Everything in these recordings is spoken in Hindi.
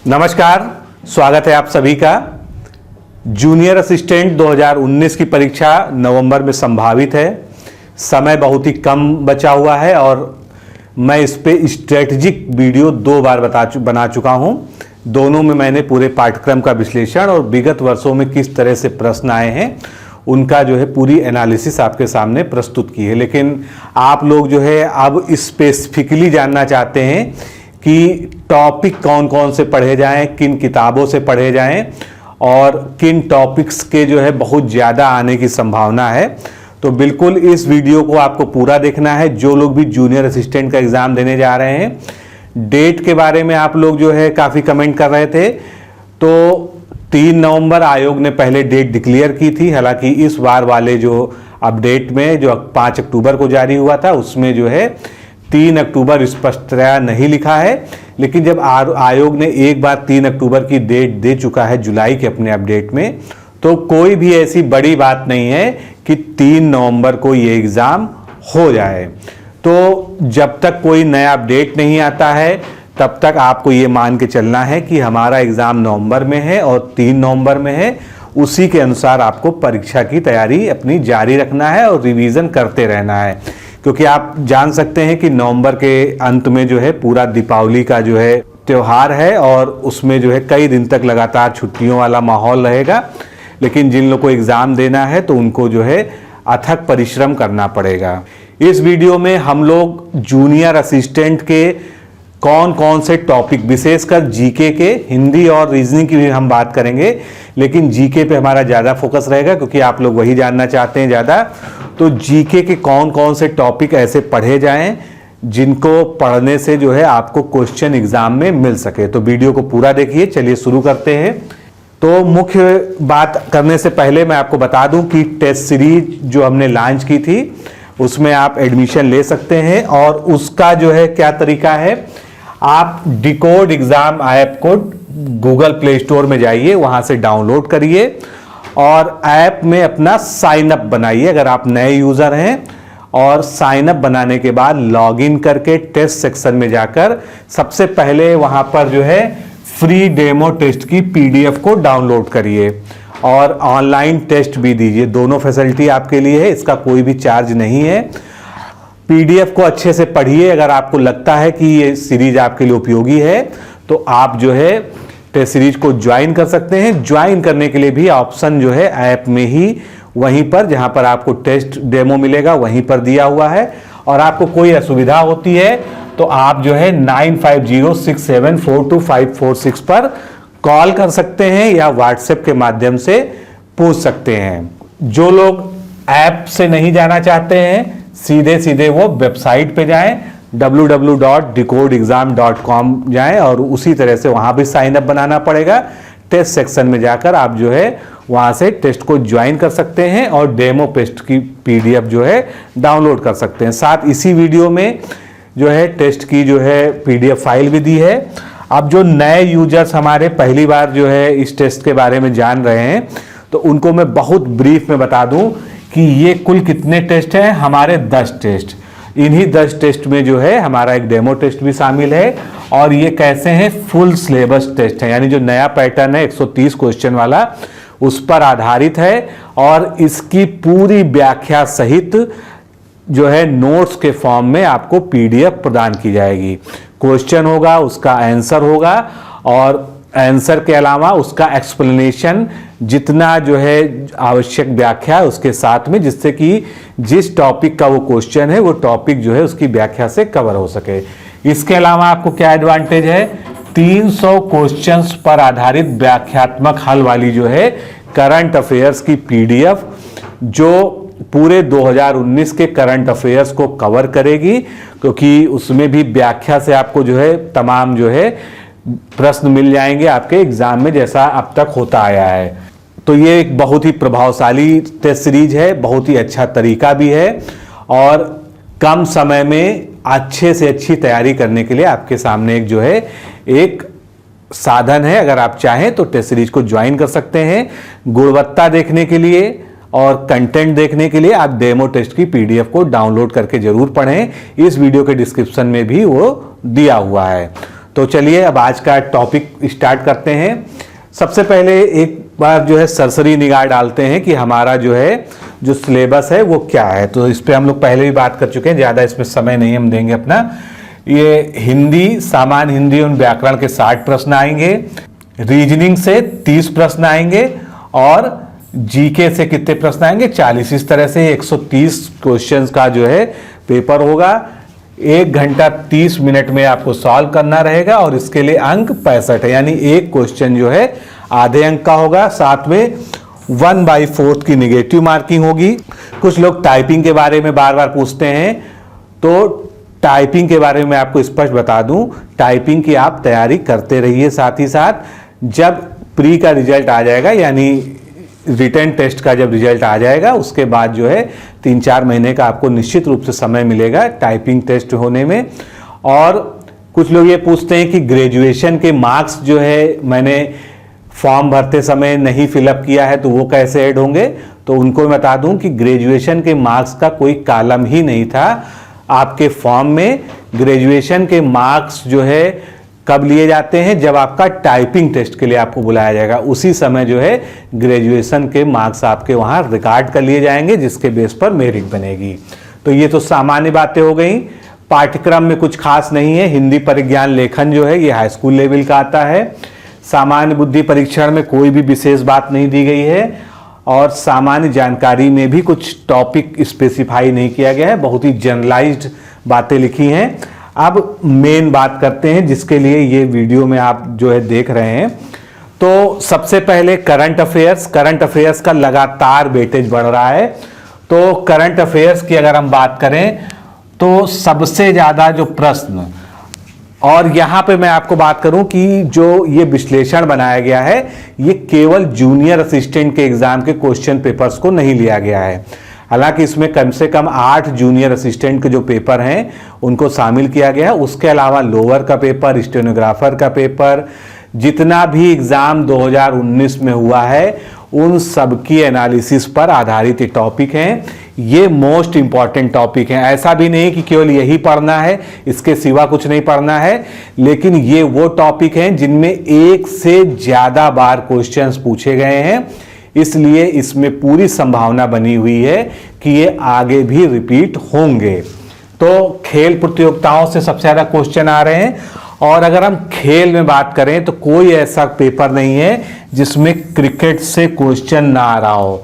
नमस्कार, स्वागत है आप सभी का। जूनियर असिस्टेंट 2019 की परीक्षा नवंबर में संभावित है। समय बहुत ही कम बचा हुआ है और मैं इस पे स्ट्रेटजिक वीडियो 2 बार बना चुका हूं। दोनों में मैंने पूरे पाठ्यक्रम का विश्लेषण और विगत वर्षों में किस तरह से प्रश्न आए हैं उनका पूरी एनालिसिस आपके सामने प्रस्तुत की है। लेकिन आप लोग अब स्पेसिफिकली जानना चाहते हैं कि टॉपिक कौन कौन से पढ़े जाएं, किन किताबों से पढ़े जाएं और किन टॉपिक्स के बहुत ज़्यादा आने की संभावना है। तो बिल्कुल इस वीडियो को आपको पूरा देखना है। जो लोग भी जूनियर असिस्टेंट का एग्ज़ाम देने जा रहे हैं, डेट के बारे में आप लोग काफ़ी कमेंट कर रहे थे। तो 3 नवंबर आयोग ने पहले डेट डिक्लेयर की थी। हालांकि इस बार वाले जो अपडेट में जो 5 अक्टूबर को जारी हुआ था उसमें 3 अक्टूबर स्पष्टतया नहीं लिखा है। लेकिन जब आयोग ने एक बार 3 अक्टूबर की डेट दे चुका है जुलाई के अपने अपडेट में, तो कोई भी ऐसी बड़ी बात नहीं है कि 3 नवंबर को ये एग्ज़ाम हो जाए। तो जब तक कोई नया अपडेट नहीं आता है तब तक आपको ये मान के चलना है कि हमारा एग्ज़ाम नवंबर में है और 3 नवंबर में है। उसी के अनुसार आपको परीक्षा की तैयारी अपनी जारी रखना है और रिवीजन करते रहना है, क्योंकि आप जान सकते हैं कि नवंबर के अंत में पूरा दीपावली का त्यौहार है और उसमें कई दिन तक लगातार छुट्टियों वाला माहौल रहेगा। लेकिन जिन लोगों को एग्ज़ाम देना है तो उनको अथक परिश्रम करना पड़ेगा। इस वीडियो में हम लोग जूनियर असिस्टेंट के कौन कौन से टॉपिक, विशेषकर जीके के, हिंदी और रीजनिंग की भी हम बात करेंगे, लेकिन जीके पे हमारा ज़्यादा फोकस रहेगा क्योंकि आप लोग वही जानना चाहते हैं ज़्यादा। तो जीके के कौन कौन से टॉपिक ऐसे पढ़े जाएं जिनको पढ़ने से आपको क्वेश्चन एग्जाम में मिल सके। तो वीडियो को पूरा देखिए। चलिए शुरू करते हैं। तो मुख्य बात करने से पहले मैं आपको बता दूं कि टेस्ट सीरीज जो हमने लॉन्च की थी उसमें आप एडमिशन ले सकते हैं और उसका क्या तरीका है, आप डिकोड एग्जाम ऐप को गूगल प्ले स्टोर में जाइए, वहां से डाउनलोड करिए और ऐप में अपना साइन अप बनाइए अगर आप नए यूजर हैं। और साइन अप बनाने के बाद लॉगिन करके टेस्ट सेक्शन में जाकर सबसे पहले वहां पर फ्री डेमो टेस्ट की पीडीएफ को डाउनलोड करिए और ऑनलाइन टेस्ट भी दीजिए। दोनों फैसिलिटी आपके लिए है, इसका कोई भी चार्ज नहीं है। पीडीएफ को अच्छे से पढ़िए। अगर आपको लगता है कि ये सीरीज आपके लिए उपयोगी है तो आप टेस्ट सीरीज को ज्वाइन कर सकते हैं। ज्वाइन करने के लिए भी ऑप्शन ऐप में ही वहीं पर जहां पर आपको टेस्ट डेमो मिलेगा वहीं पर दिया हुआ है। और आपको कोई असुविधा होती है तो आप 9506742546 पर कॉल कर सकते हैं या व्हाट्सएप के माध्यम से पूछ सकते हैं। जो लोग ऐप से नहीं जाना चाहते हैं, सीधे वो वेबसाइट पे जाएं, www.decodexam.com जाएं और उसी तरह से वहां भी साइन अप बनाना पड़ेगा। टेस्ट सेक्शन में जाकर आप वहां से टेस्ट को ज्वाइन कर सकते हैं और डेमो टेस्ट की पीडीएफ डाउनलोड कर सकते हैं। साथ इसी वीडियो में टेस्ट की पीडीएफ फाइल भी दी है। अब जो नए यूजर्स हमारे पहली बार इस टेस्ट के बारे में जान रहे हैं तो उनको मैं बहुत ब्रीफ में बता दूं कि ये कुल कितने टेस्ट हैं। हमारे 10 टेस्ट, इन्हीं 10 टेस्ट में हमारा एक डेमो टेस्ट भी शामिल है। और ये कैसे हैं, फुल सिलेबस टेस्ट है, यानी जो नया पैटर्न है 130 क्वेश्चन वाला उस पर आधारित है। और इसकी पूरी व्याख्या सहित नोट्स के फॉर्म में आपको पीडीएफ प्रदान की जाएगी। क्वेश्चन होगा, उसका आंसर होगा और आंसर के अलावा उसका एक्सप्लेनेशन, जितना आवश्यक व्याख्या उसके साथ में, जिससे कि जिस टॉपिक का वो क्वेश्चन है वो टॉपिक उसकी व्याख्या से कवर हो सके। इसके अलावा आपको क्या एडवांटेज है, 300 क्वेश्चंस पर आधारित व्याख्यात्मक हल वाली करंट अफेयर्स की पीडीएफ जो पूरे 2019 के करंट अफेयर्स को कवर करेगी, क्योंकि उसमें भी व्याख्या से आपको तमाम प्रश्न मिल जाएंगे आपके एग्जाम में, जैसा अब तक होता आया है। तो ये एक बहुत ही प्रभावशाली टेस्ट सीरीज है, बहुत ही अच्छा तरीका भी है और कम समय में अच्छे से अच्छी तैयारी करने के लिए आपके सामने एक साधन है। अगर आप चाहें तो टेस्ट सीरीज को ज्वाइन कर सकते हैं। गुणवत्ता देखने के लिए और कंटेंट देखने के लिए आप डेमो टेस्ट की पीडीएफ को डाउनलोड करके जरूर पढ़ें। इस वीडियो के डिस्क्रिप्शन में भी वो दिया हुआ है। तो चलिए अब आज का टॉपिक स्टार्ट करते हैं। सबसे पहले एक बार जो है सरसरी निगाह डालते हैं कि हमारा जो सिलेबस है वो क्या है। तो इस पे हम लोग पहले भी बात कर चुके हैं, ज़्यादा इसमें समय नहीं हम देंगे अपना। ये हिंदी, सामान्य हिंदी और व्याकरण के 60 प्रश्न आएंगे, रीजनिंग से 30 प्रश्न आएंगे और जीके से कितने प्रश्न आएंगे, 40। इस तरह से 130 क्वेश्चंस का जो है पेपर होगा। 1 घंटा 30 मिनट में आपको सॉल्व करना रहेगा और इसके लिए अंक 65 है, यानी एक क्वेश्चन जो है आधे अंक का होगा। साथ में 1/4 की निगेटिव मार्किंग होगी। कुछ लोग टाइपिंग के बारे में बार बार पूछते हैं, तो टाइपिंग के बारे में मैं आपको स्पष्ट बता दूं, टाइपिंग की आप तैयारी करते रहिए। साथ ही साथ जब प्री का रिजल्ट आ जाएगा, यानी रिटन टेस्ट का जब रिजल्ट आ जाएगा, उसके बाद जो है 3-4 महीने का आपको निश्चित रूप से समय मिलेगा टाइपिंग टेस्ट होने में। और कुछ लोग ये पूछते हैं कि ग्रेजुएशन के मार्क्स जो है मैंने फॉर्म भरते समय नहीं फिलअप किया है तो वो कैसे ऐड होंगे। तो उनको मैं बता दूं कि ग्रेजुएशन के मार्क्स का कोई कॉलम ही नहीं था आपके फॉर्म में। ग्रेजुएशन के मार्क्स जो है कब लिए जाते हैं, जब आपका टाइपिंग टेस्ट के लिए आपको बुलाया जाएगा, उसी समय जो है ग्रेजुएशन के मार्क्स आपके वहां रिकॉर्ड कर लिए जाएंगे, जिसके बेस पर मेरिट बनेगी। तो ये तो सामान्य बातें हो गई। पाठ्यक्रम में कुछ खास नहीं है। हिंदी परिज्ञान लेखन जो है ये हाई स्कूल लेवल का आता है। सामान्य बुद्धि परीक्षण में कोई भी विशेष बात नहीं दी गई है और सामान्य जानकारी में भी कुछ टॉपिक स्पेसिफाई नहीं किया गया है, बहुत ही जनरलाइज्ड बातें लिखी हैं। अब मेन बात करते हैं जिसके लिए ये वीडियो में आप जो है देख रहे हैं। तो सबसे पहले करंट अफेयर्स का लगातार वेटेज बढ़ रहा है। तो करंट अफेयर्स की अगर हम बात करें तो सबसे ज्यादा जो प्रश्न, और यहां पे मैं आपको बात करूं कि जो ये विश्लेषण बनाया गया है ये केवल जूनियर असिस्टेंट के एग्जाम के क्वेश्चन पेपर्स को नहीं लिया गया है। हालांकि इसमें कम से कम 8 जूनियर असिस्टेंट के जो पेपर हैं उनको शामिल किया गया है। उसके अलावा लोअर का पेपर, स्टेनोग्राफर का पेपर, जितना भी एग्जाम 2019 में हुआ है उन सबकी एनालिसिस पर आधारित ये टॉपिक हैं। ये मोस्ट इंपॉर्टेंट टॉपिक हैं। ऐसा भी नहीं कि केवल यही पढ़ना है, इसके सिवा कुछ नहीं पढ़ना है, लेकिन ये वो टॉपिक हैं जिनमें एक से ज्यादा बार क्वेश्चंस पूछे गए हैं। इसलिए इसमें पूरी संभावना बनी हुई है कि ये आगे भी रिपीट होंगे। तो खेल प्रतियोगिताओं से सबसे ज्यादा क्वेश्चन आ रहे हैं। और अगर हम खेल में बात करें तो कोई ऐसा पेपर नहीं है जिसमें क्रिकेट से क्वेश्चन ना आ रहा हो।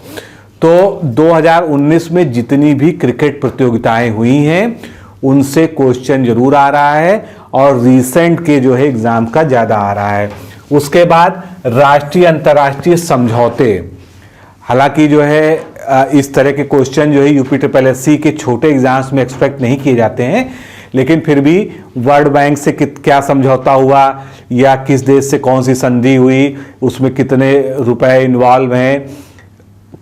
तो 2019 में जितनी भी क्रिकेट प्रतियोगिताएं हुई हैं उनसे क्वेश्चन जरूर आ रहा है और रीसेंट के जो है एग्जाम का ज्यादा आ रहा है। उसके बाद राष्ट्रीय अंतर्राष्ट्रीय समझौते, हालांकि जो है इस तरह के क्वेश्चन जो है UPSSC के छोटे एग्जाम्स में एक्सपेक्ट नहीं किए जाते हैं, लेकिन फिर भी वर्ल्ड बैंक से क्या समझौता हुआ या किस देश से कौन सी संधि हुई, उसमें कितने रुपए इन्वॉल्व हैं,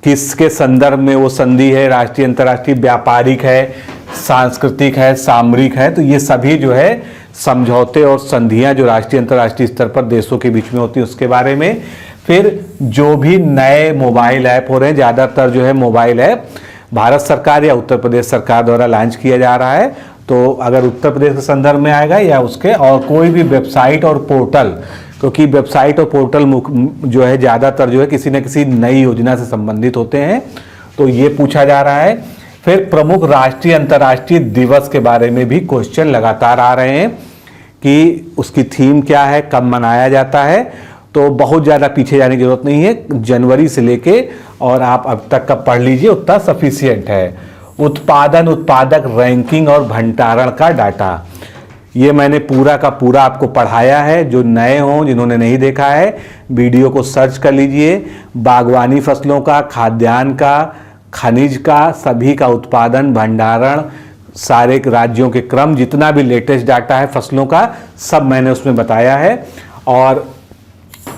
किसके संदर्भ में वो संधि है, राष्ट्रीय अंतर्राष्ट्रीय व्यापारिक है, सांस्कृतिक है, सामरिक है। तो ये सभी जो है समझौते और संधियां जो राष्ट्रीय अंतर्राष्ट्रीय स्तर पर देशों के बीच में होती है उसके बारे में। फिर जो भी नए मोबाइल ऐप हो रहे हैं, ज़्यादातर जो है मोबाइल ऐप भारत सरकार या उत्तर प्रदेश सरकार द्वारा लॉन्च किया जा रहा है। तो अगर उत्तर प्रदेश के संदर्भ में आएगा या उसके, और कोई भी वेबसाइट और पोर्टल, क्योंकि वेबसाइट और पोर्टल जो है ज़्यादातर जो है किसी न किसी नई योजना से संबंधित होते हैं, तो ये पूछा जा रहा है। फिर प्रमुख राष्ट्रीय अंतर्राष्ट्रीय दिवस के बारे में भी क्वेश्चन लगातार आ रहे हैं कि उसकी थीम क्या है, कब मनाया जाता है। तो बहुत ज़्यादा पीछे जाने की जरूरत नहीं है, जनवरी से लेके और आप अब तक का पढ़ लीजिए, उतना सफिशियंट है। उत्पादन, उत्पादक रैंकिंग और भंडारण का डाटा, ये मैंने पूरा का पूरा आपको पढ़ाया है। जो नए हों, जिन्होंने नहीं देखा है, वीडियो को सर्च कर लीजिए। बागवानी फसलों का, खाद्यान्न का, खनिज का, सभी का उत्पादन, भंडारण, सारे राज्यों के क्रम, जितना भी लेटेस्ट डाटा है फसलों का, सब मैंने उसमें बताया है। और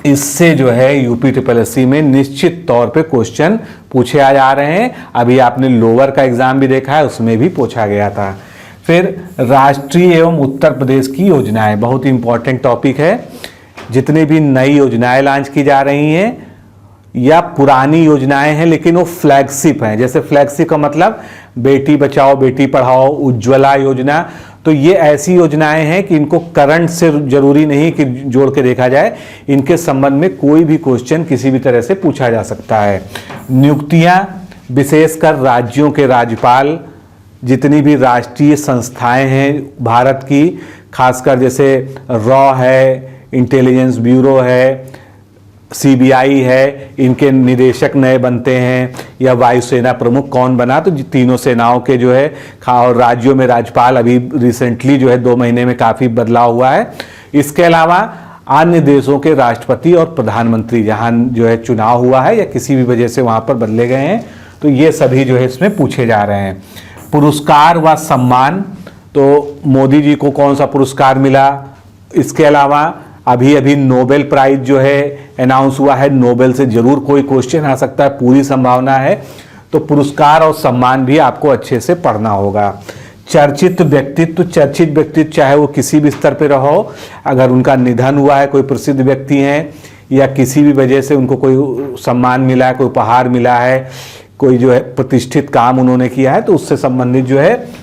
इससे जो है UPSSC में निश्चित तौर पे क्वेश्चन पूछे आ जा रहे हैं। अभी आपने लोअर का एग्जाम भी देखा है, उसमें भी पूछा गया था। फिर राष्ट्रीय एवं उत्तर प्रदेश की योजनाएं, बहुत ही इंपॉर्टेंट टॉपिक है। जितनी भी नई योजनाएं लॉन्च की जा रही हैं या पुरानी योजनाएं हैं लेकिन वो फ्लैगशिप हैं, जैसे फ्लैगशिप का मतलब बेटी बचाओ बेटी पढ़ाओ, उज्ज्वला योजना, तो ये ऐसी योजनाएं हैं कि इनको करंट से जरूरी नहीं कि जोड़ के देखा जाए, इनके संबंध में कोई भी क्वेश्चन किसी भी तरह से पूछा जा सकता है। नियुक्तियां, विशेषकर राज्यों के राज्यपाल, जितनी भी राष्ट्रीय संस्थाएं हैं भारत की, खासकर जैसे रॉ है, इंटेलिजेंस ब्यूरो है, सीबीआई है, इनके निदेशक नए बनते हैं, या वायुसेना प्रमुख कौन बना, तो तीनों सेनाओं के जो है और राज्यों में राज्यपाल अभी रिसेंटली जो है 2 महीने में काफ़ी बदलाव हुआ है। इसके अलावा अन्य देशों के राष्ट्रपति और प्रधानमंत्री जहाँ जो है चुनाव हुआ है या किसी भी वजह से वहाँ पर बदले गए हैं, तो ये सभी जो है इसमें पूछे जा रहे हैं। पुरस्कार व सम्मान, तो मोदी जी को कौन सा पुरस्कार मिला, इसके अलावा अभी अभी नोबेल प्राइज जो है अनाउंस हुआ है, नोबेल से जरूर कोई क्वेश्चन आ सकता है, पूरी संभावना है, तो पुरस्कार और सम्मान भी आपको अच्छे से पढ़ना होगा। चर्चित व्यक्तित्व चाहे वो किसी भी स्तर पर रहो, अगर उनका निधन हुआ है, कोई प्रसिद्ध व्यक्ति हैं या किसी भी वजह से उनको कोई सम्मान मिला है, कोई उपहार मिला है, कोई जो है प्रतिष्ठित काम उन्होंने किया है, तो उससे संबंधित जो है।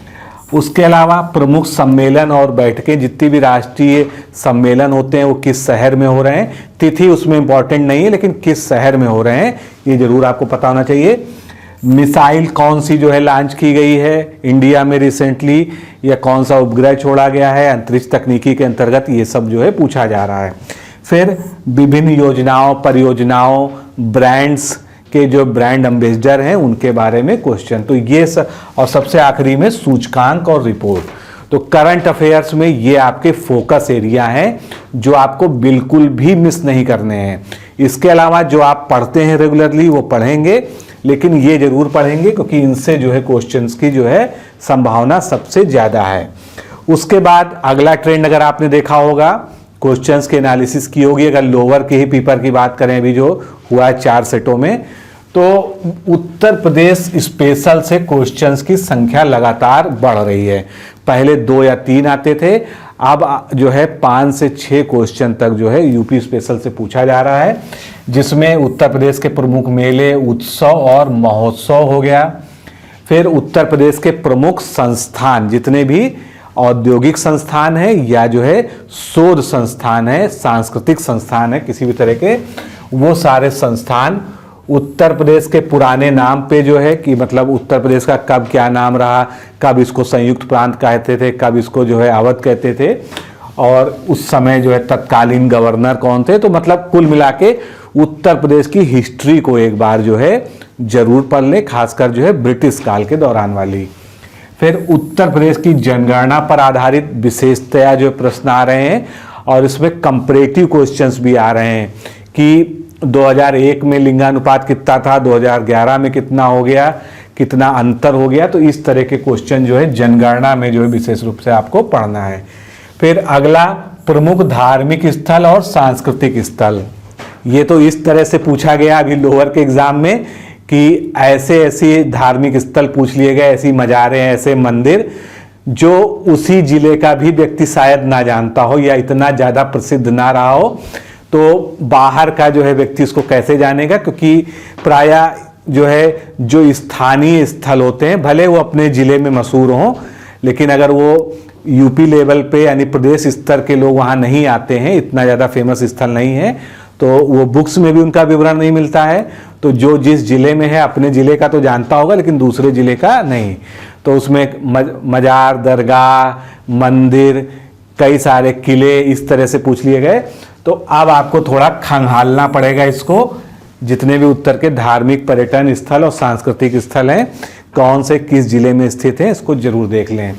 उसके अलावा प्रमुख सम्मेलन और बैठकें, जितनी भी राष्ट्रीय सम्मेलन होते हैं वो किस शहर में हो रहे हैं, तिथि उसमें इंपॉर्टेंट नहीं है, लेकिन किस शहर में हो रहे हैं ये जरूर आपको पता होना चाहिए। मिसाइल कौन सी जो है लॉन्च की गई है इंडिया में रिसेंटली, या कौन सा उपग्रह छोड़ा गया है अंतरिक्ष तकनीकी के अंतर्गत, ये सब जो है पूछा जा रहा है। फिर विभिन्न योजनाओं, परियोजनाओं, ब्रांड्स के जो ब्रांड एम्बेसडर हैं उनके बारे में क्वेश्चन, तो ये और सबसे आखिरी में सूचकांक और रिपोर्ट। तो करंट अफेयर्स में ये आपके फोकस एरिया हैं जो आपको बिल्कुल भी मिस नहीं करने हैं। इसके अलावा जो आप पढ़ते हैं रेगुलरली वो पढ़ेंगे, लेकिन ये जरूर पढ़ेंगे क्योंकि इनसे जो है क्वेश्चंस की जो है संभावना सबसे ज़्यादा है। उसके बाद अगला ट्रेंड अगर आपने देखा होगा, क्वेश्चंस के एनालिसिस की होगी, अगर लोअर के ही पेपर की बात करें अभी जो हुआ है 4 सेटों में, तो उत्तर प्रदेश स्पेशल से क्वेश्चंस की संख्या लगातार बढ़ रही है। पहले 2 या 3 आते थे, अब जो है 5 से 6 क्वेश्चन तक जो है यूपी स्पेशल से पूछा जा रहा है, जिसमें उत्तर प्रदेश के प्रमुख मेले, उत्सव और महोत्सव हो गया। फिर उत्तर प्रदेश के प्रमुख संस्थान, जितने भी औद्योगिक संस्थान है या जो है शोध संस्थान है, सांस्कृतिक संस्थान है किसी भी तरह के, वो सारे संस्थान उत्तर प्रदेश के पुराने नाम पे जो है कि मतलब उत्तर प्रदेश का कब क्या नाम रहा, कब इसको संयुक्त प्रांत कहते थे, कब इसको जो है अवध कहते थे, और उस समय जो है तत्कालीन गवर्नर कौन थे, तो मतलब कुल मिला के उत्तर प्रदेश की हिस्ट्री को एक बार जो है जरूर पढ़ लें, खासकर जो है ब्रिटिश काल के दौरान वाली। फिर उत्तर प्रदेश की जनगणना पर आधारित विशेषतया जो प्रश्न आ रहे हैं, और इसमें कंपैरेटिव क्वेश्चंस भी आ रहे हैं कि 2001 में लिंगानुपात कितना था, 2011 में कितना हो गया, कितना अंतर हो गया, तो इस तरह के क्वेश्चन जो है जनगणना में जो है विशेष रूप से आपको पढ़ना है। फिर अगला प्रमुख धार्मिक स्थल और सांस्कृतिक स्थल, ये तो इस तरह से पूछा गया अभी लोअर के एग्जाम में कि ऐसे धार्मिक स्थल पूछ लिए गए, ऐसी मज़ारें, ऐसे मंदिर जो उसी जिले का भी व्यक्ति शायद ना जानता हो या इतना ज़्यादा प्रसिद्ध ना रहा हो, तो बाहर का जो है व्यक्ति इसको कैसे जानेगा, क्योंकि प्रायः जो है जो स्थानीय स्थल होते हैं भले वो अपने ज़िले में मशहूर हों, लेकिन अगर वो यूपी लेवल पे यानी प्रदेश स्तर के लोग वहाँ नहीं आते हैं, इतना ज़्यादा फेमस स्थल नहीं है, तो वो बुक्स में भी उनका विवरण नहीं मिलता है। तो जो जिस ज़िले में है अपने ज़िले का तो जानता होगा लेकिन दूसरे ज़िले का नहीं, तो उसमें मज़ार, दरगाह, मंदिर, कई सारे किले इस तरह से पूछ लिए गए। तो अब आपको थोड़ा खंगालना पड़ेगा इसको, जितने भी उत्तर के धार्मिक पर्यटन स्थल और सांस्कृतिक स्थल हैं कौन से किस जिले में स्थित हैं, इसको जरूर देख लें।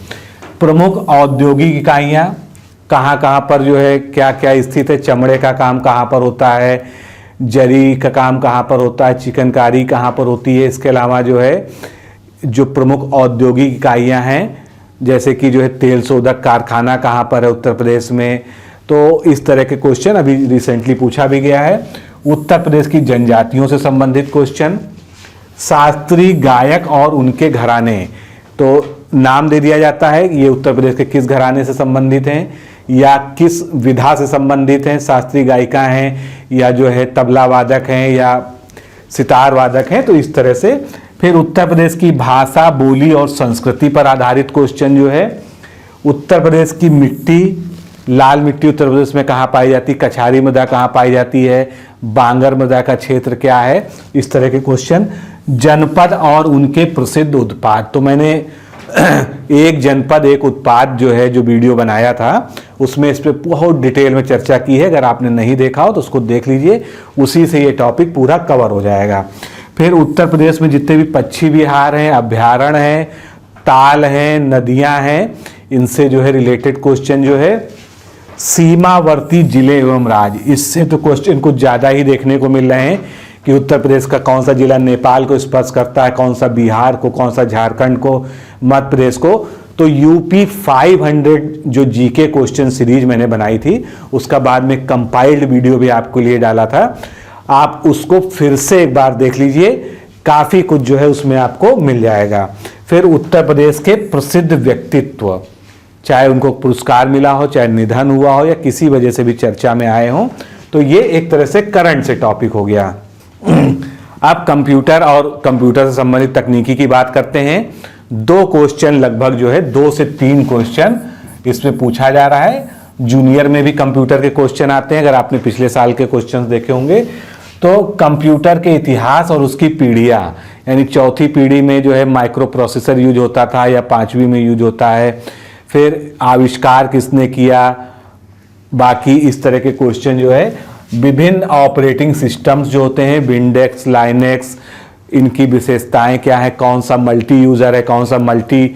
प्रमुख औद्योगिक इकाइयाँ कहाँ कहाँ पर जो है क्या क्या स्थित है, चमड़े का काम कहाँ पर होता है, जरी का काम कहाँ पर होता है, चिकनकारी कहाँ पर होती है। इसके अलावा जो है जो प्रमुख औद्योगिक इकाइयाँ हैं जैसे कि जो है तेल शोधक कारखाना कहाँ पर है उत्तर प्रदेश में, तो इस तरह के क्वेश्चन अभी रिसेंटली पूछा भी गया है। उत्तर प्रदेश की जनजातियों से संबंधित क्वेश्चन, शास्त्रीय गायक और उनके घराने, तो नाम दे दिया जाता है ये उत्तर प्रदेश के किस घराने से संबंधित हैं या किस विधा से संबंधित हैं, शास्त्रीय गायिका हैं या जो है तबला वादक हैं या सितार वादक हैं, तो इस तरह से। फिर उत्तर प्रदेश की भाषा, बोली और संस्कृति पर आधारित क्वेश्चन जो है उत्तर प्रदेश की मिट्टी, लाल मिट्टी उत्तर प्रदेश में कहाँ पाई जाती है, कछारी मृदा कहाँ पाई जाती है, बांगर मृदा का क्षेत्र क्या है, इस तरह के क्वेश्चन। जनपद और उनके प्रसिद्ध उत्पाद, तो मैंने एक जनपद एक उत्पाद जो है जो वीडियो बनाया था उसमें इस पर बहुत डिटेल में चर्चा की है। अगर आपने नहीं देखा हो तो उसको देख लीजिए, उसी से ये टॉपिक पूरा कवर हो जाएगा। फिर उत्तर प्रदेश में जितने भी पक्षी विहार हैं, अभ्यारण्य हैं, ताल हैं, नदियां हैं, इनसे जो है रिलेटेड क्वेश्चन जो है। सीमावर्ती जिले एवं राज्य, इससे तो क्वेश्चन कुछ ज़्यादा ही देखने को मिल रहे हैं कि उत्तर प्रदेश का कौन सा जिला नेपाल को स्पर्श करता है, कौन सा बिहार को, कौन सा झारखंड को, मध्य प्रदेश को। तो यूपी 500 जो जीके क्वेश्चन सीरीज मैंने बनाई थी, उसका बाद में कंपाइल्ड वीडियो भी आपके लिए डाला था, आप उसको फिर से एक बार देख लीजिए, काफ़ी कुछ जो है उसमें आपको मिल जाएगा। फिर उत्तर प्रदेश के प्रसिद्ध व्यक्तित्व, चाहे उनको पुरस्कार मिला हो, चाहे निधन हुआ हो, या किसी वजह से भी चर्चा में आए हों, तो ये एक तरह से करंट से टॉपिक हो गया। अब कंप्यूटर और कंप्यूटर से संबंधित तकनीकी की बात करते हैं। 2 क्वेश्चन लगभग जो है 2 से 3 क्वेश्चन इसमें पूछा जा रहा है। जूनियर में भी कंप्यूटर के क्वेश्चन आते हैं, अगर आपने पिछले साल के क्वेश्चन देखे होंगे। तो कंप्यूटर के इतिहास और उसकी पीढ़ियाँ, यानी चौथी पीढ़ी में जो है माइक्रो प्रोसेसर यूज होता था या 5वीं में यूज होता है, फिर आविष्कार किसने किया, बाकी इस तरह के क्वेश्चन जो है। विभिन्न ऑपरेटिंग सिस्टम्स जो होते हैं, विंडोज, लाइनेक्स, इनकी विशेषताएं क्या है, कौन सा मल्टी यूज़र है, कौन सा मल्टी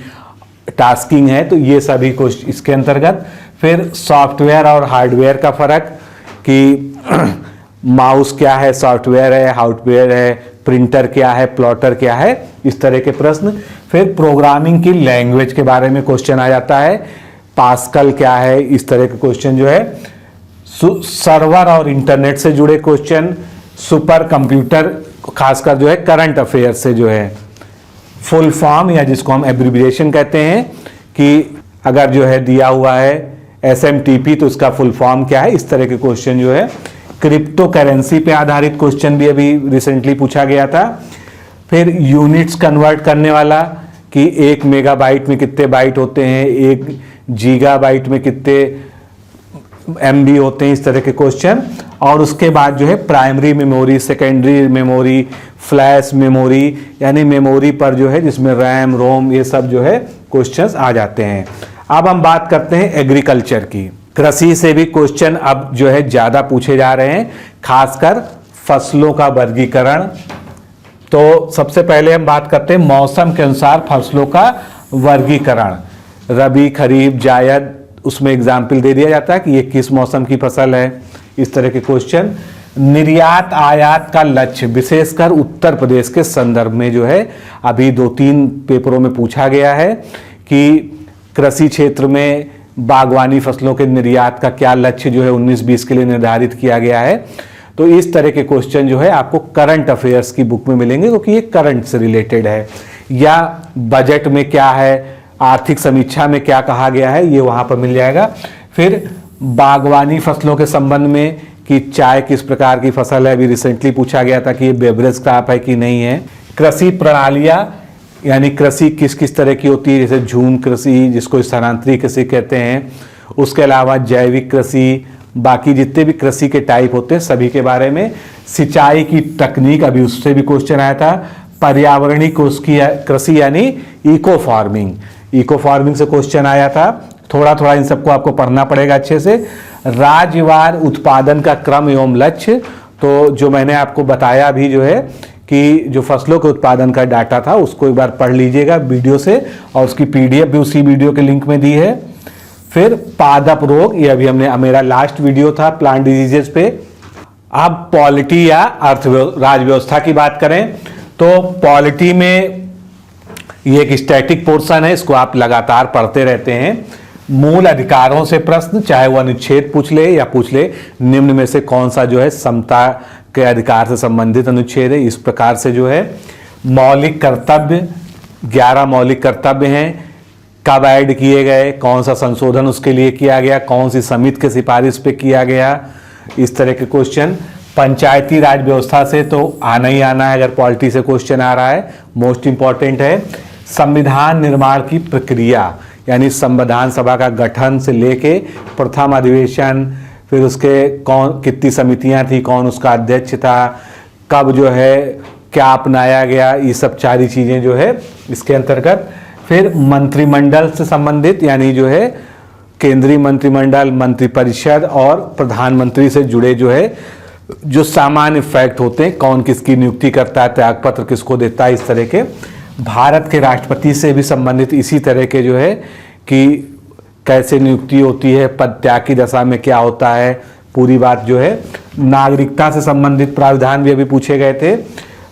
टास्किंग है, तो ये सभी क्वेश्चन इसके अंतर्गत। फिर सॉफ्टवेयर और हार्डवेयर का फ़र्क कि माउस क्या है, सॉफ्टवेयर है, हार्डवेयर है, प्रिंटर क्या है, प्लॉटर क्या है, इस तरह के प्रश्न। फिर प्रोग्रामिंग की लैंग्वेज के बारे में क्वेश्चन आ जाता है, पास्कल क्या है, इस तरह के क्वेश्चन जो है। सर्वर और इंटरनेट से जुड़े क्वेश्चन, सुपर कंप्यूटर, खासकर जो है करंट अफेयर से जो है। फुल फॉर्म या जिसको हम एब्रिविएशन कहते हैं, कि अगर जो है दिया हुआ है SMTP तो उसका फुल फॉर्म क्या है, इस तरह के क्वेश्चन जो है। क्रिप्टो करेंसी पे आधारित क्वेश्चन भी अभी रिसेंटली पूछा गया था। फिर यूनिट्स कन्वर्ट करने वाला कि 1 मेगाबाइट में कितने बाइट होते हैं, 1 गीगाबाइट में कितने MB होते हैं, इस तरह के क्वेश्चन। और उसके बाद जो है primary memory, secondary memory, flash memory, यानी मेमोरी पर जो है जिसमें रैम, रोम, ये सब जो है क्वेश्चंस आ जाते हैं। अब हम बात करते हैं एग्रीकल्चर की। कृषि से भी क्वेश्चन अब जो है ज़्यादा पूछे जा रहे हैं, खासकर फसलों का वर्गीकरण। तो सबसे पहले हम बात करते हैं मौसम के अनुसार फसलों का वर्गीकरण। रबी, खरीफ, जायद, उसमें एग्जाम्पल दे दिया जाता है कि ये किस मौसम की फसल है, इस तरह के क्वेश्चन। निर्यात आयात का लक्ष्य, विशेषकर उत्तर प्रदेश के संदर्भ में जो है अभी 2-3 पेपरों में पूछा गया है कि कृषि क्षेत्र में बागवानी फसलों के निर्यात का क्या लक्ष्य जो है 19-20 के लिए निर्धारित किया गया है। तो इस तरह के क्वेश्चन जो है आपको करंट अफेयर्स की बुक में मिलेंगे, क्योंकि ये करंट से रिलेटेड है। या बजट में क्या है, आर्थिक समीक्षा में क्या कहा गया है, ये वहाँ पर मिल जाएगा। फिर बागवानी फसलों के संबंध में कि चाय किस प्रकार की फसल है, अभी रिसेंटली पूछा गया था कि ये बेवरेज क्रॉप है कि नहीं है। कृषि प्रणालियाँ, यानी कृषि किस किस तरह की होती है, जैसे झूम कृषि, जिसको स्थानांतरित कृषि कहते हैं। उसके अलावा जैविक कृषि, बाकी जितने भी कृषि के टाइप होते हैं सभी के बारे में। सिंचाई की तकनीक, अभी उससे भी क्वेश्चन आया था। पर्यावरणीय कृषि यानी इको फार्मिंग, इको फार्मिंग से क्वेश्चन आया था। थोड़ा थोड़ा इन सबको आपको पढ़ना पड़ेगा अच्छे से। राज्यवार उत्पादन का क्रम एवं लक्ष्य, तो जो मैंने आपको बताया भी जो है कि जो फसलों के उत्पादन का डाटा था उसको एक बार पढ़ लीजिएगा वीडियो से, और उसकी PDF भी उसी वीडियो के लिंक में दी है। फिर पादप रोग, ये अभी हमने, मेरा लास्ट वीडियो था प्लांट डिजीजेस पे। अब पॉलिटी या राजव्यवस्था की बात करें तो पॉलिटी में ये एक स्टैटिक पोर्शन है, इसको आप लगातार पढ़ते रहते हैं। मूल अधिकारों से प्रश्न, चाहे वो अनुच्छेद पूछ ले या पूछ ले निम्न में से कौन सा जो है समता के अधिकार से संबंधित अनुच्छेद है, इस प्रकार से जो है। मौलिक कर्तव्य, 11 मौलिक कर्तव्य हैं, कब ऐड किए गए, कौन सा संशोधन उसके लिए किया गया, कौन सी समिति के सिफारिश पे किया गया, इस तरह के क्वेश्चन। पंचायती राज व्यवस्था से तो आना ही आना है, अगर पॉलिटी से क्वेश्चन आ रहा है, मोस्ट इंपॉर्टेंट है। संविधान निर्माण की प्रक्रिया, यानी संविधान सभा का गठन से लेके प्रथम अधिवेशन, फिर उसके कौन कितनी समितियां थी, कौन उसका अध्यक्ष था, कब जो है क्या अपनाया गया, ये सब सारी चीज़ें जो है इसके अंतर्गत। फिर मंत्रिमंडल से संबंधित यानी जो है केंद्रीय मंत्रिमंडल, मंत्रिपरिषद और प्रधानमंत्री से जुड़े जो है जो सामान्य फैक्ट होते हैं, कौन किसकी नियुक्ति करता है, त्यागपत्र किसको देता है, इस तरह के। भारत के राष्ट्रपति से भी संबंधित इसी तरह के जो है कि कैसे नियुक्ति होती है, पद त्याग की दशा में क्या होता है, पूरी बात जो है। नागरिकता से संबंधित प्रावधान भी अभी पूछे गए थे।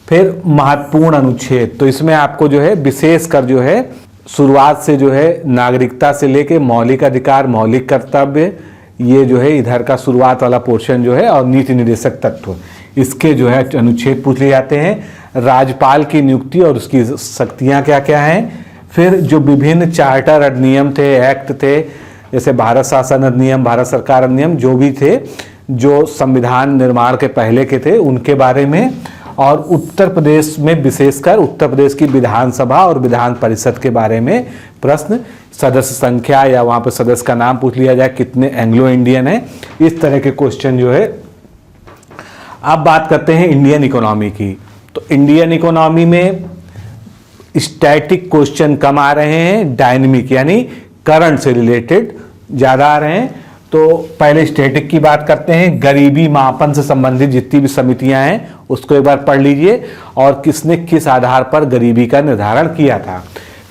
फिर महत्वपूर्ण अनुच्छेद, तो इसमें आपको जो है विशेषकर जो है शुरुआत से जो है नागरिकता से लेके मौलिक अधिकार, मौलिक कर्तव्य, ये जो है इधर का शुरुआत वाला पोर्शन जो है, और नीति निर्देशक तत्व, इसके जो है अनुच्छेद पूछ लिए जाते हैं। राज्यपाल की नियुक्ति और उसकी शक्तियां क्या क्या हैं। फिर जो विभिन्न चार्टर अधिनियम थे, एक्ट थे, जैसे भारत शासन अधिनियम, भारत सरकार अधिनियम, जो भी थे जो संविधान निर्माण के पहले के थे, उनके बारे में। और उत्तर प्रदेश में विशेषकर उत्तर प्रदेश की विधानसभा और विधान परिषद के बारे में प्रश्न, सदस्य संख्या या वहाँ पर सदस्य का नाम पूछ लिया जाए, कितने एंग्लो इंडियन है, इस तरह के क्वेश्चन जो है। अब बात करते हैं इंडियन इकोनॉमी की। तो इंडियन इकोनॉमी में स्टैटिक क्वेश्चन कम आ रहे हैं, डायनेमिक यानी करंट से रिलेटेड ज़्यादा आ रहे हैं। तो पहले स्टैटिक की बात करते हैं। गरीबी मापन से संबंधित जितनी भी समितियां हैं उसको एक बार पढ़ लीजिए, और किसने किस आधार पर गरीबी का निर्धारण किया था।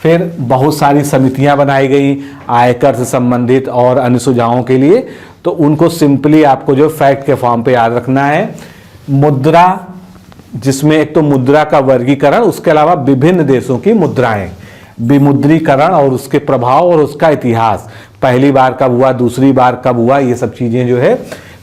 फिर बहुत सारी समितियां बनाई गई आयकर से संबंधित और अन्य सुझावों के लिए, तो उनको सिंपली आपको जो फैक्ट के फॉर्म पे याद रखना है। मुद्रा, जिसमें एक तो मुद्रा का वर्गीकरण, उसके अलावा विभिन्न देशों की मुद्राएं, विमुद्रीकरण और उसके प्रभाव और उसका इतिहास, पहली बार कब हुआ, दूसरी बार कब हुआ, ये सब चीजें जो है।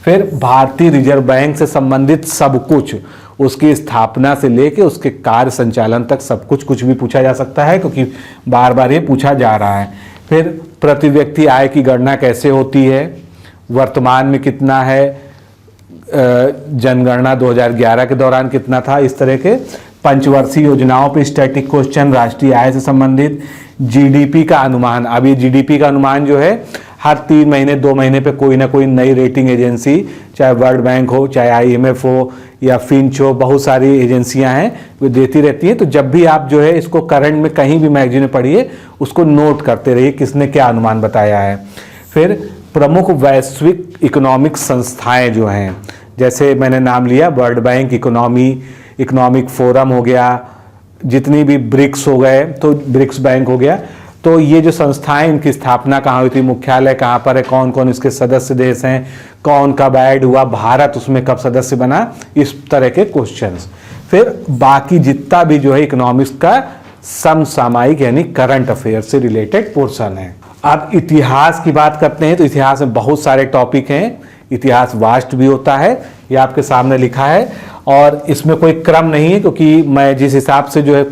फिर भारतीय रिजर्व बैंक से संबंधित सब कुछ, उसकी स्थापना से लेके उसके कार्य संचालन तक सब कुछ भी पूछा जा सकता है, क्योंकि बार बार ये पूछा जा रहा है। फिर प्रति व्यक्ति आय की गणना कैसे होती है, वर्तमान में कितना है, जनगणना 2011 के दौरान कितना था, इस तरह के। पंचवर्षीय योजनाओं पे स्टैटिक क्वेश्चन, राष्ट्रीय आय से संबंधित। जीडीपी का अनुमान, अब ये जीडीपी का अनुमान जो है हर 3 महीने 2 महीने पे कोई ना कोई नई रेटिंग एजेंसी, चाहे वर्ल्ड बैंक हो, चाहे आईएमएफ हो या फिंच हो, बहुत सारी एजेंसियां हैं वो देती रहती हैं। तो जब भी आप जो है इसको करंट में कहीं भी मैगजीन में पढ़िए, उसको नोट करते रहिए किसने क्या अनुमान बताया है। फिर प्रमुख वैश्विक इकोनॉमिक संस्थाएं जो हैं, जैसे मैंने नाम लिया वर्ल्ड बैंक, इकोनॉमिक फोरम हो गया, जितनी भी ब्रिक्स हो गए, तो ब्रिक्स बैंक हो गया। तो ये जो संस्थाएं, इनकी स्थापना कहाँ हुई थी, मुख्यालय कहाँ पर है, कौन कौन इसके सदस्य देश हैं, कौन कब ऐड हुआ, भारत उसमें कब सदस्य बना, इस तरह के क्वेश्चंस। फिर बाकी जितना भी जो है इकोनॉमिक्स का समसामयिक यानी करंट अफेयर से रिलेटेड पोर्शन है। अब इतिहास की बात करते हैं, तो इतिहास में बहुत सारे टॉपिक हैं। इतिहास वास्ट भी होता है, ये आपके सामने लिखा है, और इसमें कोई क्रम नहीं है, क्योंकि मैं जिस हिसाब से जो है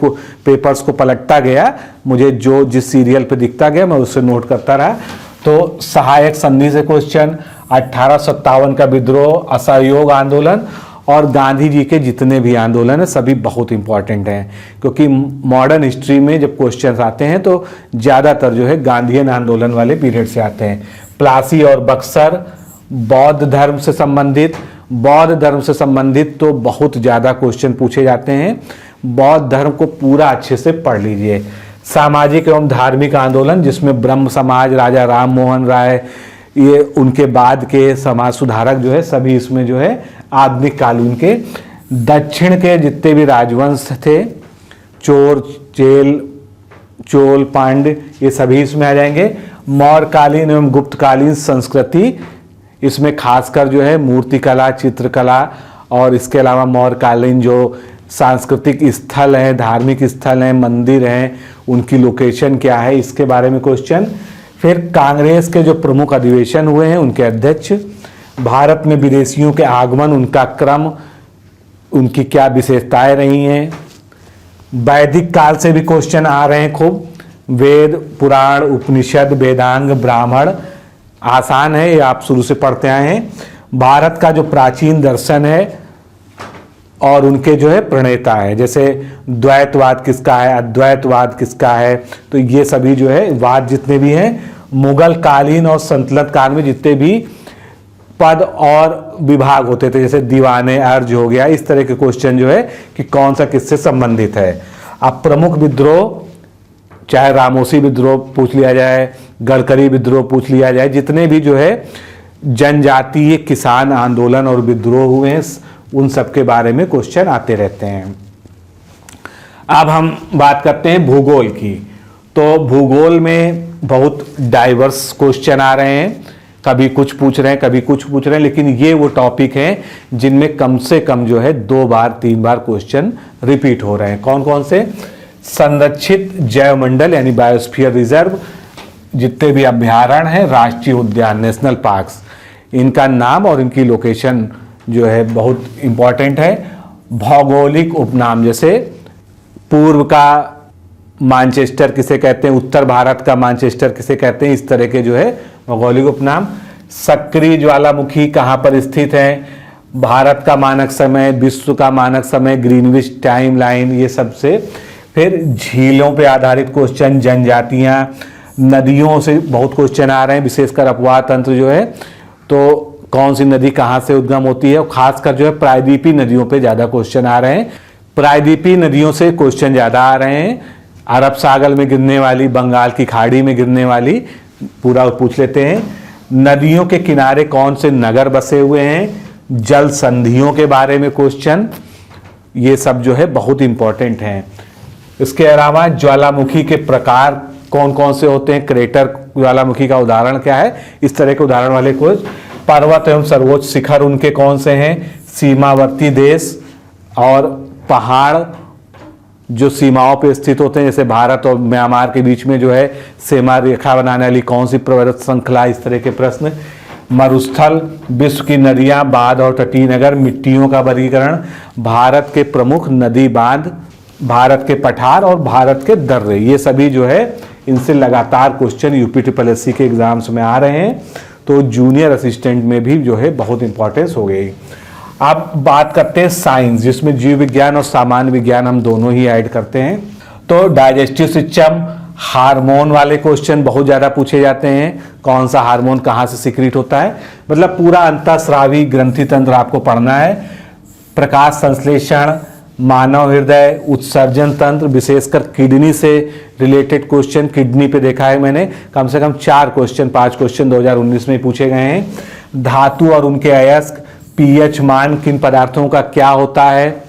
पेपर्स को पलटता गया, मुझे जो जिस सीरियल पे दिखता गया मैं उससे नोट करता रहा। तो सहायक संधि से क्वेश्चन, 1857 का विद्रोह, असहयोग आंदोलन और गांधी जी के जितने भी आंदोलन है सभी बहुत इंपॉर्टेंट हैं, क्योंकि मॉडर्न हिस्ट्री में जब क्वेश्चन आते हैं तो ज़्यादातर जो है गांधीयन आंदोलन वाले पीरियड से आते हैं। प्लासी और बक्सर, बौद्ध धर्म से संबंधित तो बहुत ज़्यादा क्वेश्चन पूछे जाते हैं। बौद्ध धर्म को पूरा अच्छे से पढ़ लीजिए। सामाजिक एवं धार्मिक आंदोलन, जिसमें ब्रह्म समाज, राजा राम मोहन राय, ये उनके बाद के समाज सुधारक जो है सभी इसमें जो है आधुनिक कालीन के। दक्षिण के जितने भी राजवंश थे, चोल, पांड्य, ये सभी इसमें आ जाएंगे। मौर्यकालीन एवं गुप्तकालीन संस्कृति, इसमें खासकर जो है मूर्तिकला, चित्रकला, और इसके अलावा मौर्यकालीन जो सांस्कृतिक स्थल हैं, धार्मिक स्थल हैं, मंदिर हैं, उनकी लोकेशन क्या है, इसके बारे में क्वेश्चन। फिर कांग्रेस के जो प्रमुख अधिवेशन हुए हैं उनके अध्यक्ष, भारत में विदेशियों के आगमन, उनका क्रम, उनकी क्या विशेषताएं रही हैं। वैदिक काल से भी क्वेश्चन आ रहे हैं खूब, वेद, पुराण, उपनिषद, वेदांग, ब्राह्मण, आसान है ये, आप शुरू से पढ़ते आए हैं। भारत का जो प्राचीन दर्शन है और उनके जो है प्रणेता है। जैसे द्वैतवाद किसका है, अद्वैतवाद किसका है, तो ये सभी जो है वाद जितने भी हैं मुगल कालीन और सल्तनत काल में जितने भी पद और विभाग होते थे, जैसे दीवाने अर्ज हो गया, इस तरह के क्वेश्चन जो है कि कौन सा किससे संबंधित है। अब प्रमुख विद्रोह, चाहे रामोसी विद्रोह पूछ लिया जाए, गडकरी विद्रोह पूछ लिया जाए, जितने भी जो है जनजातीय किसान आंदोलन और विद्रोह हुए हैं, उन सब के बारे में क्वेश्चन आते रहते हैं। अब हम बात करते हैं भूगोल की। तो भूगोल में बहुत डाइवर्स क्वेश्चन आ रहे हैं, कभी कुछ पूछ रहे हैं, कभी कुछ पूछ रहे हैं, लेकिन ये वो टॉपिक हैं जिनमें कम से कम जो है 2 बार 3 बार क्वेश्चन रिपीट हो रहे हैं। कौन कौन से? संरक्षित जैवमंडल यानी बायोस्फीयर रिजर्व, जितने भी अभ्यारण्य हैं, राष्ट्रीय उद्यान नेशनल पार्क्स, इनका नाम और इनकी लोकेशन जो है बहुत इंपॉर्टेंट है। भौगोलिक उपनाम, जैसे पूर्व का मानचेस्टर किसे कहते हैं, उत्तर भारत का मानचेस्टर किसे कहते हैं, इस तरह के जो है भौगोलिक उपनाम। सक्रिय ज्वालामुखी कहाँ पर स्थित है, भारत का मानक समय, विश्व का मानक समय, ग्रीनविच टाइम लाइन, ये सबसे। फिर झीलों पे आधारित क्वेश्चन, जनजातियां, नदियों से बहुत क्वेश्चन आ रहे हैं, विशेषकर अपवाह तंत्र जो है, तो कौन सी नदी कहाँ से उद्गम होती है, और खासकर जो है प्रायद्वीपीय नदियों पे ज़्यादा क्वेश्चन आ रहे हैं। प्रायद्वीपीय नदियों से क्वेश्चन ज़्यादा आ रहे हैं, अरब सागर में गिरने वाली, बंगाल की खाड़ी में गिरने वाली, पूरा पूछ लेते हैं। नदियों के किनारे कौन से नगर बसे हुए हैं, जल संधियों के बारे में क्वेश्चन, ये सब जो है बहुत इंपॉर्टेंट हैं। इसके अलावा ज्वालामुखी के प्रकार कौन कौन से होते हैं, क्रेटर ज्वालामुखी का उदाहरण क्या है, इस तरह के उदाहरण वाले क्वेश्चन। पर्वत एवं सर्वोच्च शिखर उनके कौन से हैं, सीमावर्ती देश और पहाड़ जो सीमाओं पे स्थित होते हैं, जैसे भारत और म्यांमार के बीच में जो है सीमा रेखा बनाने वाली कौन सी पर्वत श्रृंखला, इस तरह के प्रश्न। मरुस्थल, विश्व की नदियां, बांध और तटीय नगर, मिट्टियों का वर्गीकरण, भारत के प्रमुख नदी बांध, भारत के पठार और भारत के दर्रे, ये सभी जो है इनसे लगातार क्वेश्चन यूपी SSC के एग्जाम्स में आ रहे हैं। तो जूनियर असिस्टेंट में भी जो है बहुत इंपॉर्टेंस हो गई। अब बात करते हैं साइंस, जिसमें जीव विज्ञान और सामान्य विज्ञान हम दोनों ही ऐड करते हैं। तो डाइजेस्टिव सिस्टम, हार्मोन वाले क्वेश्चन बहुत ज़्यादा पूछे जाते हैं, कौन सा हार्मोन कहाँ से सिक्रीट होता है, मतलब पूरा अंतःस्रावी ग्रंथि तंत्र आपको पढ़ना है। प्रकाश संश्लेषण, मानव हृदय, उत्सर्जन तंत्र, विशेषकर किडनी से रिलेटेड क्वेश्चन, किडनी पे देखा है मैंने कम से कम 4 क्वेश्चन 5 क्वेश्चन 2019 में पूछे गए हैं। धातु और उनके अयस्क, पीएच मान किन पदार्थों का क्या होता है,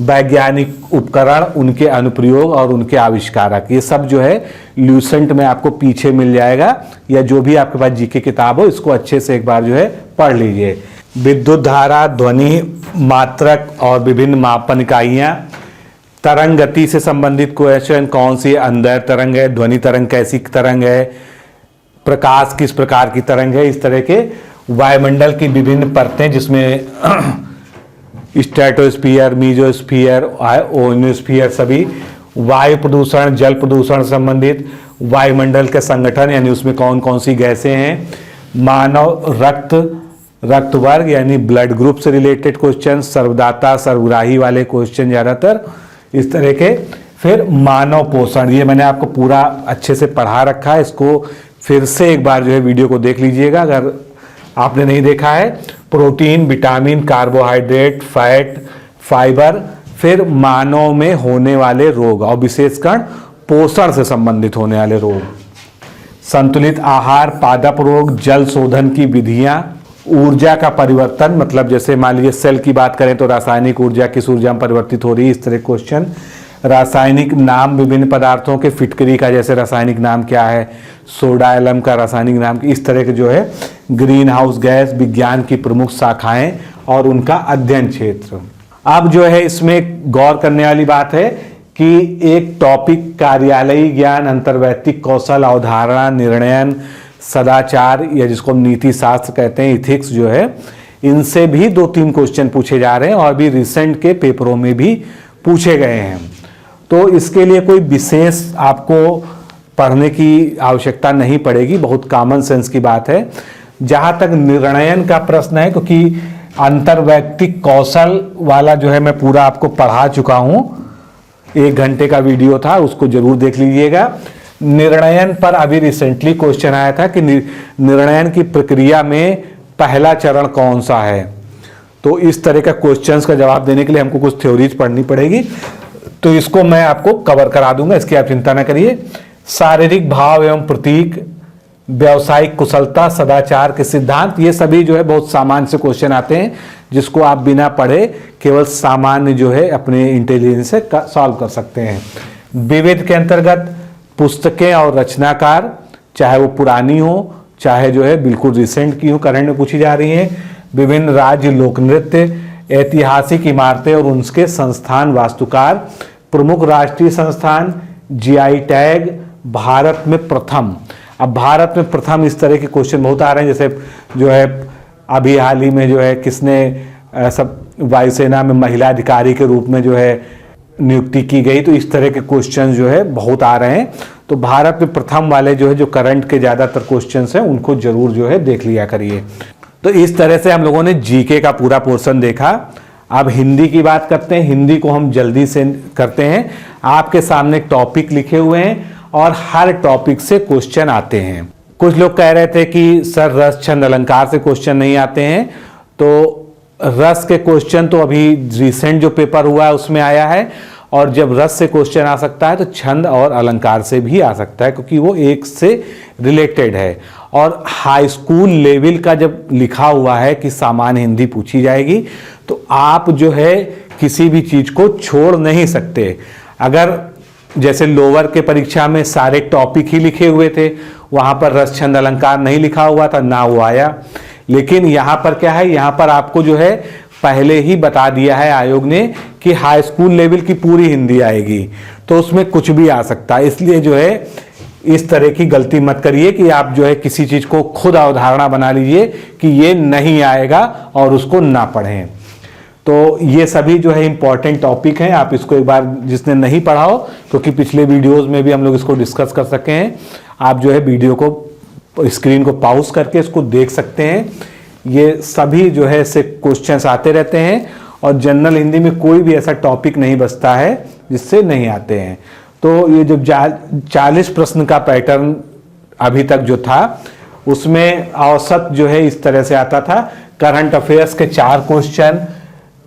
वैज्ञानिक उपकरण, उनके अनुप्रयोग और उनके आविष्कारक, ये सब जो है ल्यूसेंट में आपको पीछे मिल जाएगा, या जो भी आपके पास जीके किताब हो इसको अच्छे से एक बार जो है पढ़ लीजिए। विद्युत धारा, ध्वनि मात्रक और विभिन्न मापन इकाइयाँ, तरंग गति से संबंधित क्वेश्चन, कौन सी अंदर तरंग है, ध्वनि तरंग कैसी तरंग है, प्रकाश किस प्रकार की तरंग है, इस तरह के। वायुमंडल की विभिन्न परतें, जिसमें स्ट्रेटोस्फीयर, मीजोस्फीयर, ओनोस्फीयर, सभी। वायु प्रदूषण, जल प्रदूषण संबंधित, वायुमंडल के संगठन यानी उसमें कौन कौन सी गैसें हैं, मानव रक्त वर्ग यानी ब्लड ग्रुप से रिलेटेड क्वेश्चन, सर्वदाता सर्वग्राही वाले क्वेश्चन ज़्यादातर इस तरह के। फिर मानव पोषण, ये मैंने आपको पूरा अच्छे से पढ़ा रखा है, इसको फिर से एक बार जो है वीडियो को देख लीजिएगा अगर आपने नहीं देखा है। Protein, vitamin, carbohydrate, fat, fibre, फिर मानव में होने वाले रोग और विशेषकर पोषण से संबंधित होने वाले रोग, संतुलित आहार, पादप रोग, जल शोधन की विधियां, ऊर्जा का परिवर्तन, मतलब जैसे मान लीजिए सेल की बात करें तो रासायनिक ऊर्जा किस ऊर्जा में परिवर्तित हो रही है, इस तरह क्वेश्चन। रासायनिक नाम विभिन्न पदार्थों के, फिटकरी का जैसे रासायनिक नाम क्या है, सोडा एलम का रासायनिक नाम, इस तरह के जो है। ग्रीन हाउस गैस, विज्ञान की प्रमुख शाखाएं और उनका अध्ययन क्षेत्र। अब जो है इसमें गौर करने वाली बात है कि एक टॉपिक कार्यालयी ज्ञान, अंतर्वैयक्तिक कौशल, अवधारणा, निर्णयन, सदाचार या जिसको नीति शास्त्र कहते हैं, इथिक्स जो है, इनसे भी 2-3 क्वेश्चन पूछे जा रहे हैं और भी रिसेंट के पेपरों में भी पूछे गए हैं। तो इसके लिए कोई विशेष आपको पढ़ने की आवश्यकता नहीं पड़ेगी, बहुत कॉमन सेंस की बात है। जहाँ तक निर्णयन का प्रश्न है, क्योंकि अंतर्वैयक्तिक कौशल वाला जो है मैं पूरा आपको पढ़ा चुका हूं। 1 घंटे का वीडियो था, उसको जरूर देख लीजिएगा। निर्णयन पर अभी रिसेंटली क्वेश्चन आया था कि निर्णयन की प्रक्रिया में पहला चरण कौन सा है। तो इस तरह का क्वेश्चंस का जवाब देने के लिए हमको कुछ थ्योरीज पढ़नी पड़ेगी, तो इसको मैं आपको कवर करा दूंगा, इसकी आप चिंता न करिए। शारीरिक भाव एवं प्रतीक, व्यावसायिक कुशलता, सदाचार के सिद्धांत, ये सभी जो है बहुत सामान्य से क्वेश्चन आते हैं जिसको आप बिना पढ़े केवल सामान्य जो है अपने इंटेलिजेंस से सॉल्व कर सकते हैं। विविध के अंतर्गत पुस्तकें और रचनाकार, चाहे वो पुरानी हो चाहे जो है बिल्कुल रिसेंट की हो, करंट में पूछी जा रही हैं। विभिन्न राज्य लोक नृत्य, ऐतिहासिक इमारतें और उनके संस्थान वास्तुकार, प्रमुख राष्ट्रीय संस्थान, जीआई टैग, भारत में प्रथम। अब भारत में प्रथम इस तरह के क्वेश्चन बहुत आ रहे हैं, जैसे जो है अभी हाल ही में जो है किसने सब वायुसेना में महिला अधिकारी के रूप में जो है नियुक्ति की गई, तो इस तरह के क्वेश्चन जो है बहुत आ रहे हैं। तो भारत में प्रथम वाले जो है जो करंट के ज़्यादातर क्वेश्चंस हैं उनको जरूर जो है देख लिया करिए। तो इस तरह से हम लोगों ने जीके का पूरा पोर्शन देखा। अब हिंदी की बात करते हैं। हिंदी को हम जल्दी से करते हैं। आपके सामने टॉपिक लिखे हुए हैं और हर टॉपिक से क्वेश्चन आते हैं। कुछ लोग कह रहे थे कि सर रस छंद अलंकार से क्वेश्चन नहीं आते हैं, तो रस के क्वेश्चन तो अभी रिसेंट जो पेपर हुआ है उसमें आया है, और जब रस से क्वेश्चन आ सकता है तो छंद और अलंकार से भी आ सकता है, क्योंकि वो एक से रिलेटेड है। और हाई स्कूल लेवल का जब लिखा हुआ है कि सामान्य हिंदी पूछी जाएगी, तो आप जो है किसी भी चीज को छोड़ नहीं सकते। अगर जैसे लोअर के परीक्षा में सारे टॉपिक ही लिखे हुए थे, वहां पर रस छंद अलंकार नहीं लिखा हुआ था, ना वो आया। लेकिन यहाँ पर क्या है, यहाँ पर आपको जो है पहले ही बता दिया है आयोग ने कि हाई स्कूल लेवल की पूरी हिंदी आएगी, तो उसमें कुछ भी आ सकता है। इसलिए जो है इस तरह की गलती मत करिए कि आप जो है किसी चीज को खुद अवधारणा बना लीजिए कि ये नहीं आएगा और उसको ना पढ़ें। तो ये सभी जो है इंपॉर्टेंट टॉपिक हैं, आप इसको एक बार जिसने नहीं पढ़ा हो, क्योंकि पिछले वीडियोस में भी हम लोग इसको डिस्कस कर सके हैं, आप जो है वीडियो को स्क्रीन को पॉज करके इसको देख सकते हैं। ये सभी जो है से क्वेश्चंस आते रहते हैं, और जनरल हिंदी में कोई भी ऐसा टॉपिक नहीं बचता है जिससे नहीं आते हैं। तो ये जो 40 प्रश्न का पैटर्न अभी तक जो था, उसमें औसत जो है इस तरह से आता था। करंट अफेयर्स के 4 क्वेश्चन,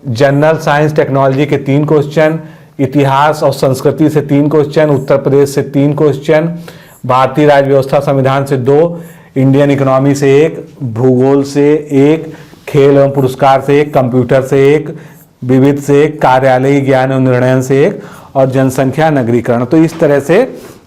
जनरल साइंस टेक्नोलॉजी के 3 क्वेश्चन, इतिहास और संस्कृति से 3 क्वेश्चन, उत्तर प्रदेश से 3 क्वेश्चन, भारतीय राज्य व्यवस्था संविधान से 2, इंडियन इकोनॉमी से 1, भूगोल से 1, खेल एवं पुरस्कार से 1, कंप्यूटर से 1, विविध से 1, कार्यालयी ज्ञान एवं निर्णय से 1, और जनसंख्या नगरीकरण। तो इस तरह से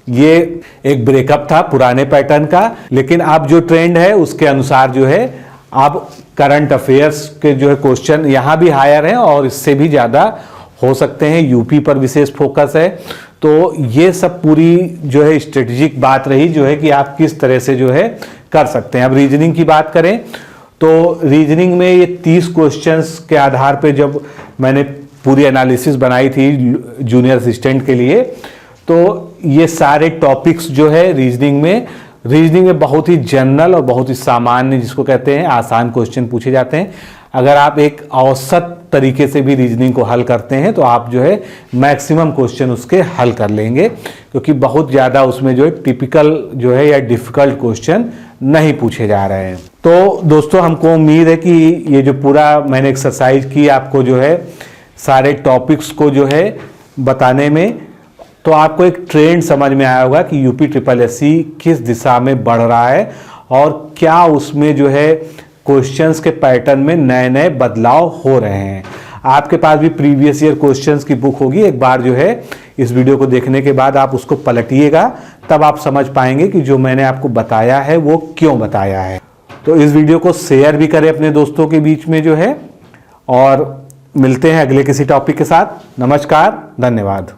ये एक ब्रेकअप था पुराने पैटर्न का। लेकिन अब जो ट्रेंड है उसके अनुसार जो है अब करंट अफेयर्स के जो है क्वेश्चन यहाँ भी हायर हैं और इससे भी ज़्यादा हो सकते हैं। यूपी पर विशेष फोकस है। तो ये सब पूरी जो है स्ट्रेटेजिक बात रही, जो है कि आप किस तरह से जो है कर सकते हैं। अब रीजनिंग की बात करें तो रीजनिंग में ये 30 क्वेश्चंस के आधार पे जब मैंने पूरी एनालिसिस बनाई थी जूनियर असिस्टेंट के लिए, तो ये सारे टॉपिक्स जो है रीजनिंग में बहुत ही जनरल और बहुत ही सामान्य, जिसको कहते हैं आसान क्वेश्चन पूछे जाते हैं। अगर आप एक औसत तरीके से भी रीजनिंग को हल करते हैं तो आप जो है मैक्सिमम क्वेश्चन उसके हल कर लेंगे, क्योंकि बहुत ज़्यादा उसमें जो है टिपिकल जो है या डिफ़िकल्ट क्वेश्चन नहीं पूछे जा रहे हैं। तो दोस्तों, हमको उम्मीद है कि ये जो पूरा मैंने एक्सरसाइज की आपको जो है सारे टॉपिक्स को जो है बताने में, तो आपको एक ट्रेंड समझ में आया होगा कि यूपी SSSC किस दिशा में बढ़ रहा है और क्या उसमें जो है क्वेश्चंस के पैटर्न में नए नए बदलाव हो रहे हैं। आपके पास भी प्रीवियस ईयर क्वेश्चंस की बुक होगी, एक बार जो है इस वीडियो को देखने के बाद आप उसको पलटिएगा, तब आप समझ पाएंगे कि जो मैंने आपको बताया है वो क्यों बताया है। तो इस वीडियो को शेयर भी करें अपने दोस्तों के बीच में जो है, और मिलते हैं अगले किसी टॉपिक के साथ। नमस्कार, धन्यवाद।